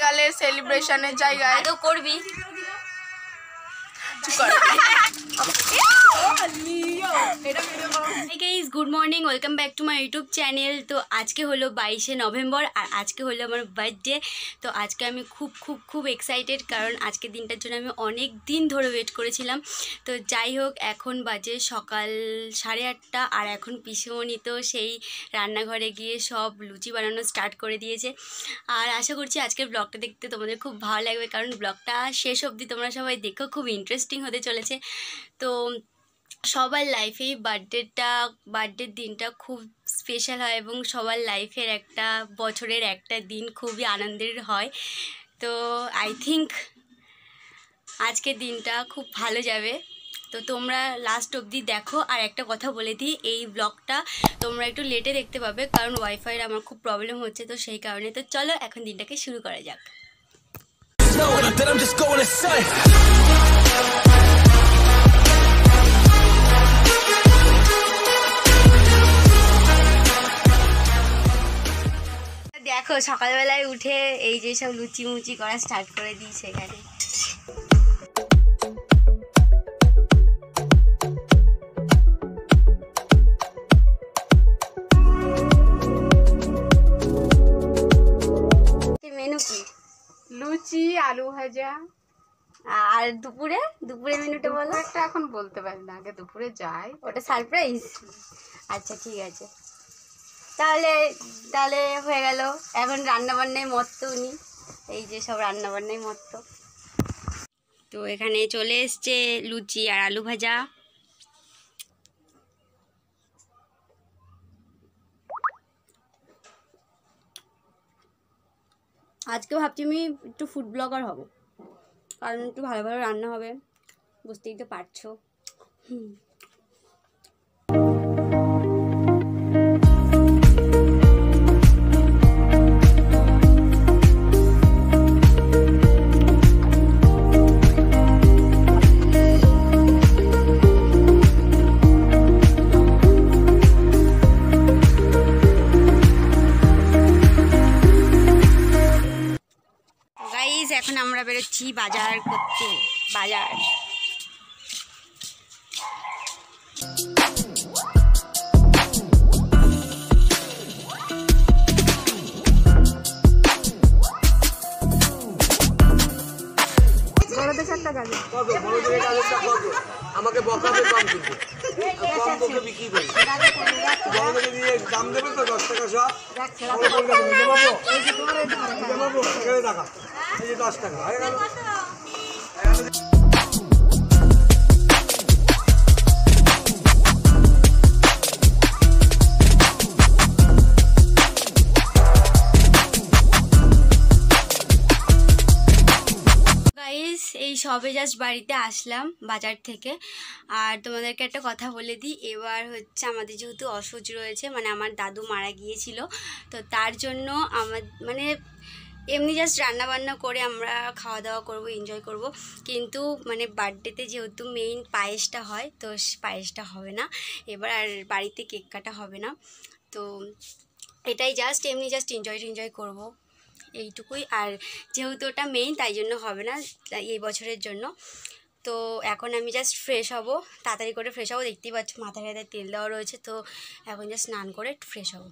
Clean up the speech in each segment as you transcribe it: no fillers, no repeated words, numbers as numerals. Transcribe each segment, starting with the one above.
বিকালে সেলিব্রেশনের জায়গায় তো করবি good morning, welcome back to my YouTube channel. তো আজকে হলো 22শে নভেম্বর আর আজকে হলো আমার বার্থডে। তো আজকে আমি খুব এক্সাইটেড, কারণ আজকের দিনটার জন্য আমি অনেক দিন ধরে ওয়েট করেছিলাম। তো যাই হোক, এখন বাজে সকাল 8:30 আর এখন পিসিমণি তো সেই রান্নাঘরে গিয়ে সব লুচি বানানো স্টার্ট করে দিয়েছে। আর আশা করছি আজকের ব্লগটা দেখতে তোমাদের খুব ভালো লাগবে, কারণ ব্লগটা শেষ অবধি তোমরা সবাই দেখো, খুব ইন্টারেস্টিং হতে চলেছে। তো সবার লাইফেই বার্থডের দিনটা খুব স্পেশাল হয় এবং সবার লাইফের একটা বছরের একটা দিন খুবই আনন্দের হয়। তো আই থিঙ্ক আজকের দিনটা খুব ভালো যাবে। তো তোমরা লাস্ট অবধি দেখো। আর একটা কথা বলে দিই, এই ব্লগটা তোমরা একটু লেটে দেখতে পাবে, কারণ ওয়াইফাইয়ের আমার খুব প্রবলেম হচ্ছে, তো সেই কারণে। তো চলো এখন দিনটাকে শুরু করা যাক। দেখো সকালবেলায় উঠে এই যে সব লুচি মুচি করা স্টার্ট করে দিয়েছে এখানে। মেনু কি? লুচি, আলু ভাজা। আর দুপুরে মেনুটা বলো। একটা এখন বলতে পারি না, আগে দুপুরে যাই, ওটা সারপ্রাইজ। আচ্ছা ঠিক আছে, তাহলে হয়ে গেল। এখন রান্নাবান্নায় মত্ত উনি, এই যে সব রান্নাবান্নায় মত্ত। তো এখানে চলে এসছে লুচি আর আলু ভাজা। আজকে ভাবছি আমি একটু ফুড ব্লগার হব, কারণ একটু ভালো ভালো রান্না হবে, বুঝতেই তো পারছো। এখন আমরা বেরোচ্ছি বাজার করতে। বাজার আমাকে বকাবে কম, কিন্তু কম বকে বিক্রি করি। বড়দের দিয়ে দাম দেবে তো 10 টাকা সব। এখানে টাকা, এই যে 10 টাকা হয়ে গেল। এই সবে জাস্ট বাড়িতে আসলাম বাজার থেকে। আর তোমাদেরকে একটা কথা বলে দিই, এবার হচ্ছে আমাদের যেহেতু অসুখ রয়েছে, মানে আমার দাদু মারা গিয়েছিল, তো তার জন্য মানে এমনি জাস্ট রান্নাবান্না করে আমরা খাওয়া দাওয়া করব, এনজয় করব, কিন্তু মানে বার্থডেতে যেহেতু মেইন পায়েসটা হয়, তো পায়েসটা হবে না এবার, আর বাড়িতে কেক কাটা হবে না। তো এটাই জাস্ট এমনি জাস্ট এনজয় করব, এইটুকুই। আর যেহেতু ওটা মেইন, তাই জন্য হবে না এই বছরের জন্য। তো এখন আমি জাস্ট ফ্রেশ হব, তাড়াতাড়ি করে ফ্রেশ হবো। দেখতেই পাচ্ছ মাথায় গায়ে তেল দেওয়া রয়েছে, তো এখন জাস্ট স্নান করে ফ্রেশ হব।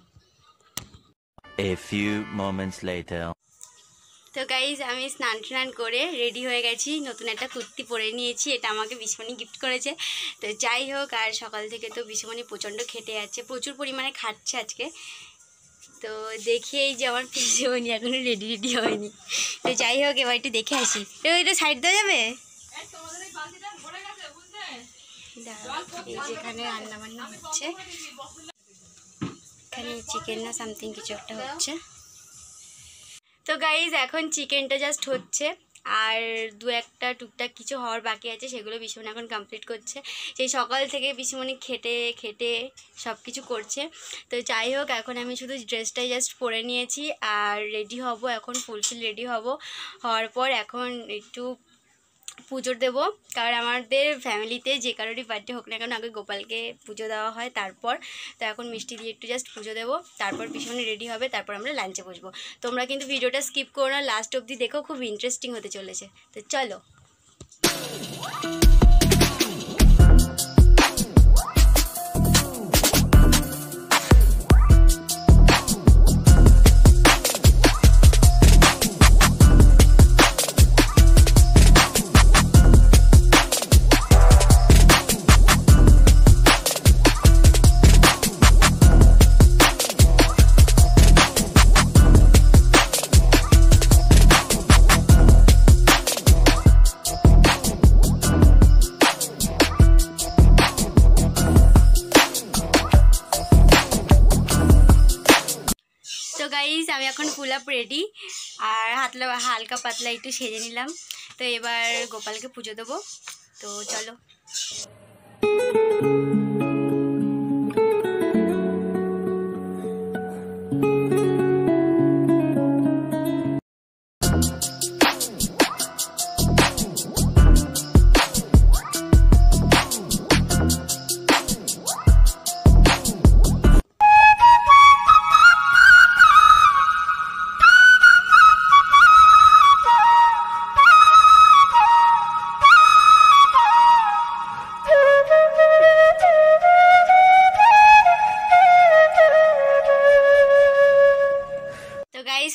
A few moments later. তো গাইজ আমি স্নান করে রেডি হয়ে গেছি, নতুন একটা কুর্তি পরে নিয়েছি, এটা আমাকে পিসিমণি গিফট করেছে। তো যাই হোক, আর সকাল থেকে তো পিসিমণি প্রচণ্ড খেটে যাচ্ছে, প্রচুর পরিমাণে খাচ্ছে আজকে। তো দেখি এই যে আমার পিসিমণি এখনো রেডি হয়নি। তো যাই হোক, এবার একটু দেখে আসি। এটা সাইড দেওয়া যাবে? এই যেখানে রান্না বান্না হচ্ছে, এখানে চিকেন না সামথিং কিছু একটা হচ্ছে। তো গাইজ এখন চিকেনটা জাস্ট হচ্ছে, আর দু একটা টুকটাক কিছু হওয়ার বাকি আছে, সেগুলো পিসিমণি এখন কমপ্লিট করছে। সেই সকাল থেকে পিসিমণি খেটে সব কিছু করছে। তো যাই হোক, এখন আমি শুধু ড্রেসটাই জাস্ট পরে নিয়েছি আর রেডি হব, এখন ফুলফিল রেডি হওয়ার পর এখন একটু পুজো দেবো, কারণ আমাদের ফ্যামিলিতে যে কারোরই বার্থডে হোক না কেন আগে গোপালকে পুজো দেওয়া হয় তারপর। তো এখন মিষ্টি দিয়ে একটু জাস্ট পুজো দেবো, তারপর পিছনে রেডি হবে, তারপর আমরা লাঞ্চে বসবো। তোমরা কিন্তু ভিডিওটা স্কিপ করো না, লাস্ট অবধি দেখো, খুব ইন্টারেস্টিং হতে চলেছে। তো চলো। তো গাইজ আমি এখন ফুল আপ রেডি, আর হালকা পাতলা একটু সেজে নিলাম। তো এবার গোপালকে পুজো দেবো, তো চলো।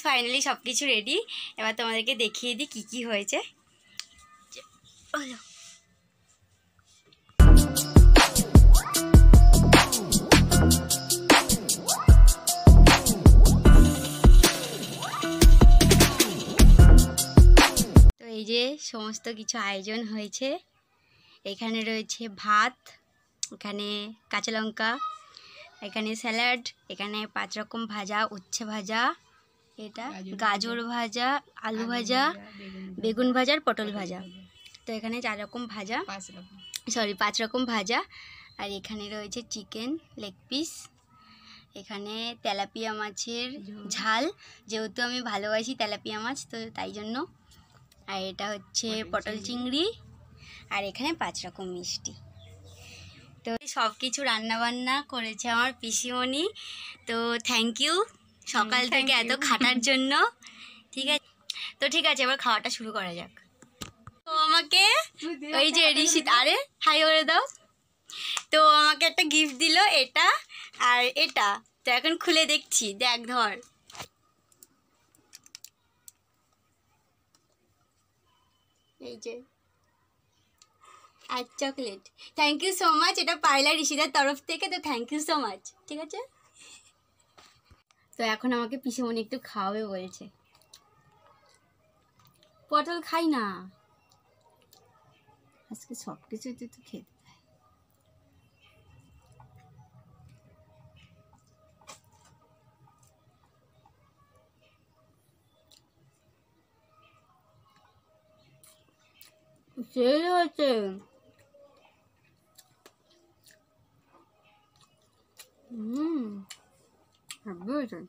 ফাইনালি সব কিছু রেডি, এবার তোমাদেরকে দেখিয়ে দিই কী কী হয়েছে। তো এই যে সমস্ত কিছু আয়োজন হয়েছে, এখানে রয়েছে ভাত, এখানে কাঁচা লঙ্কা, এখানে স্যালাড, এখানে 5 রকম ভাজা, উচ্ছে ভাজা, এটা গাজর ভাজা, আলু ভাজা, বেগুন ভাজা আর পটল ভাজা। তো এখানে 4 রকম ভাজা, 5 রকম ভাজা। আর এখানে রয়েছে চিকেন লেগ পিস, এখানে তেলাপিয়া মাছের ঝাল, যেহেতু আমি ভালোবাসি তেলাপিয়া মাছ তো তাই জন্য। আর এটা হচ্ছে পটল চিংড়ি, আর এখানে 5 রকম মিষ্টি। তো সব কিছু রান্নাবান্না করেছে আমার পিসিমণি, তো থ্যাংক ইউ সকাল থেকে এত খাটার জন্য। ঠিক আছে, তো ঠিক আছে, এবার খাওয়াটা শুরু করা যাক। তো আমাকে ওই যে ঋষিত, আরে হাই করে দাও। তো আমাকে একটা গিফট দিল, এটা আর এটা। তো এখন খুলে দেখছি, দেখ ধর। এই যে আর chocolate, thank you so much. এটা পাইলা ঋষিদার তরফ থেকে, তো থ্যাংক ইউ সো মাচ। ঠিক আছে, তো এখন আমাকে পিসিমণি একটু খাওয়াবে বলছে। পটল খাই না আজকে, সব কিছু তো খেতে সেই হচ্ছে। হেব্বি হয়েছে।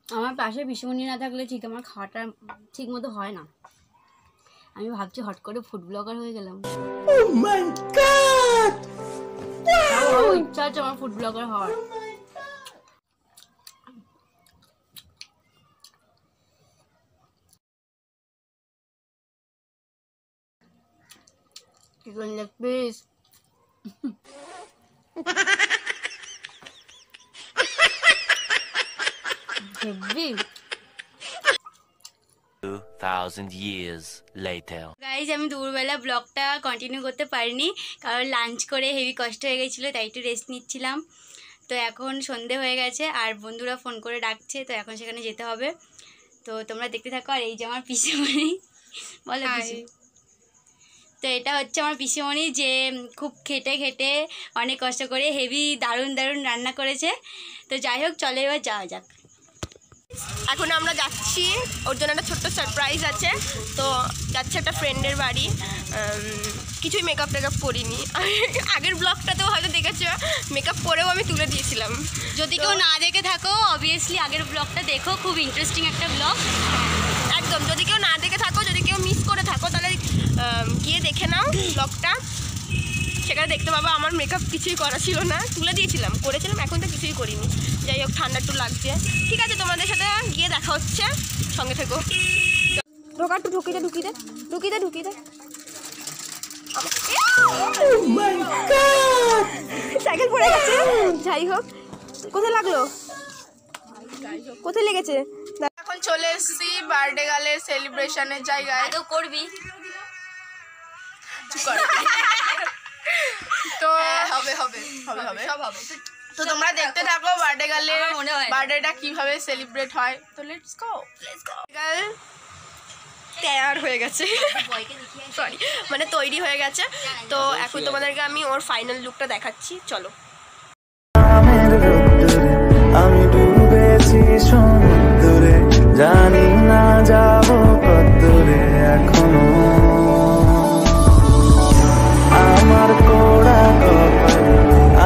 আমার পাশে পিসিমণি না থাকলে ঠিক আমার খাওয়াটা ঠিক মতো হয় না। আমি ভাবছি হট করে ফুড ব্লগার হয়ে গেলাম। ইচ্ছা আছে আমার ফুড ব্লগার হওয়ার। Chicken leg piece, heavy. 2000 years later. Guys আমি দুপুরবেলা ব্লগটা কন্টিনিউ করতে পারিনি, কারণ লাঞ্চ করে হেভি কষ্ট হয়ে গেছিলো, তাই একটু রেস্ট নিচ্ছিলাম। তো এখন সন্ধে হয়ে গেছে, আর বন্ধুরা ফোন করে ডাকছে, তো এখন সেখানে যেতে হবে। তো তোমরা দেখতে থাকো। আর এই যে আমার পিসিমণি, বলো পিসি। তো এটা হচ্ছে আমার পিসিমণি, যে খুব খেটে খেটে অনেক কষ্ট করে হেভি দারুণ দারুণ রান্না করেছে। তো যাই হোক, চলো এবার যাওয়া যাক। এখন আমরা যাচ্ছি, ওর জন্য একটা ছোট্ট সারপ্রাইজ আছে। তো যাচ্ছে একটা ফ্রেন্ডের বাড়ি। কিছুই মেকআপ টেকআপ করিনি। আগের ব্লগটাতেও হয়তো দেখেছো, মেকআপ করেও আমি তুলে দিয়েছিলাম। যদি কেউ না দেখে থাকো অবভিয়াসলি আগের ব্লগটা দেখো, খুব ইন্টারেস্টিং একটা ব্লগ। একদম, যদি কেউ না দেখে থাকো, যদি কেউ মিস করে থাকো, তাহলে গিয়ে দেখে নাও ব্লগটা, সেখানে দেখতে পাবো আমার মেকআপ কিছুই করা ছিল না, তুলে দিয়েছিলাম, করেছিলাম, এখন তো কিছুই করিনি। যাই হোক, ঠান্ডা একটু লাগছে। ঠিক আছে, তোমাদের সাথে গিয়ে দেখা হচ্ছে, সঙ্গে থেকো। ঢোকা, একটু ঢুকিয়ে দে। সাইকেল পড়ে গেছে। যাই হোক, কোথায় লাগলো, কোথায় লেগেছে? এখন চলে এসেছি বার্থডে গার্লের সেলিব্রেশনের জায়গায়। তো করবি তো হবে সব হবে। তো তোমরা দেখতে থাকো বার্থডে গার্লের বার্থডেটা কিভাবে সেলিব্রেট হয়। তো লেটস গো। গার্ল তৈয়ার হয়ে গেছে, সরি, মানে তৈরি হয়ে গেছে। তো এখন তোমাদেরকে আমি ওর ফাইনাল লুকটা দেখাচ্ছি, চলো। আমি ডুবেছি সমুদ্রে, জানি না যাবো কতদূরে এখনো। আমার কোড়া কপাল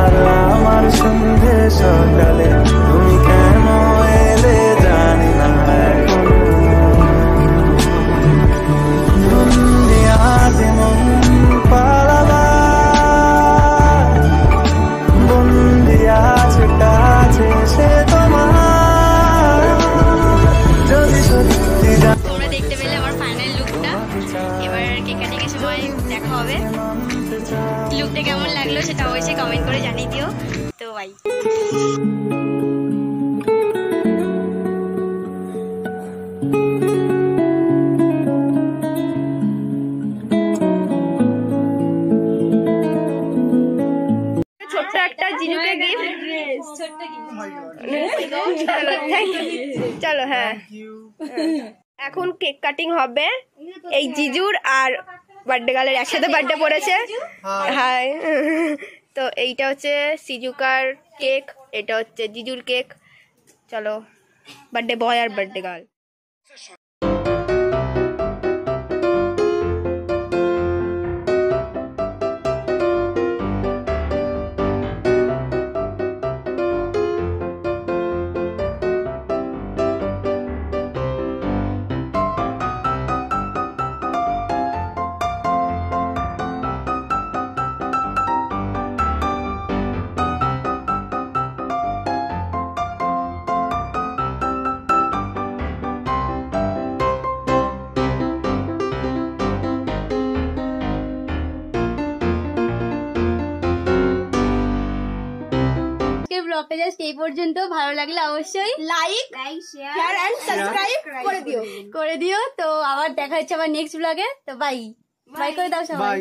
আর আমার সন্ধে সকালে, তুমি কেন এলে জানি না এখনো। বন্দি আছে মন পালাবা, বন্দি আছে কাছে সে তোমার, যদি সত্যি তোমরা দেখতে পেলে আমার ফাইনাল লুকটা। এবার কেক কাটিংয়ের সময় দেখা হবে। লুকটা কেমন লাগলো সেটা অবশ্যই কমেন্ট করে জানিয়ে দিও। তো বাই। ছোট্ট একটা জিজুকে গিফট। চলো, হ্যাঁ, এখন কেক কাটিং হবে। এই জিজুর আর বার্থডে গার্লের একসাথে বার্থডে পড়েছে। হাই। তো এইটা হচ্ছে সিজুকার কেক, এটা হচ্ছে জিজুর কেক। চলো, বার্থডে বয় আর বার্থডে গার্ল। ব্লগটা জাস্ট এই পর্যন্ত। ভালো লাগলে অবশ্যই লাইক, শেয়ার এন্ড সাবস্ক্রাইব করে দিও। তো আবার দেখা হচ্ছে আবার নেক্সট ব্লগে। তো বাই করে দাও সবাই।